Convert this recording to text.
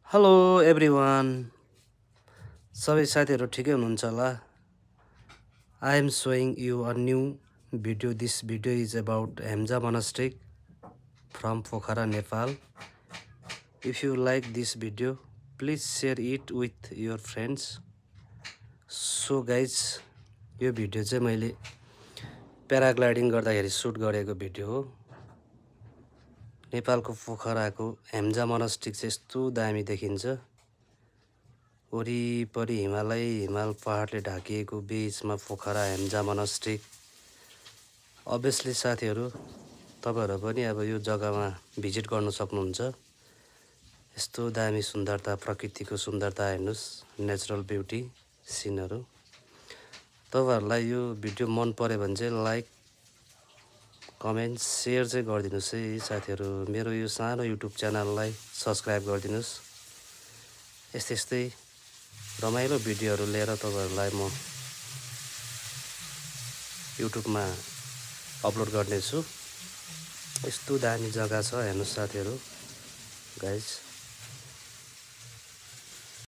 hello everyone सबै साथीहरू ठिकै हुनुहुन्छ होला I am showing you a new video this video is about Hemja monastery from Pokhara Nepal if you like this video please share it with your friends so guys यो video चाहिँ मैले paragliding गर्दाखेरि suit गरेको भिडियो हो नेपालको पोखराको हेम्जा मोनास्ट्री चाहिँ यस्तो दामी देखिन्छ वरिपरि हिमाल पहाडले ढाकिएको बीचमा पोखरा हेम्जा मोनास्ट्री अभियसली साथीहरू तपाईहरु पनि अब यो जग्गामा भिजिट गर्न सक्नुहुन्छ यस्तो दामी सुन्दरता प्रकृतिको सुन्दरता हेर्नुस् नेचुरल ब्युटी सिनहरु तपाईहरुलाई यो भिडियो मन पर्यो भने चाहिँ लाइक कमेन्ट शेयर चाहिँ गरिदिनुस् है साथीहरु मेरो यो सानो युट्युब च्यानललाई सब्स्क्राइब गरिदिनुस् यस्तै रमाइलो भिडियोहरु लिएर तपाईहरुलाई म युट्युबमा अपलोड गर्नेछु यस्तो दामी जग्गा छ हेर्नुस् साथीहरु गाइज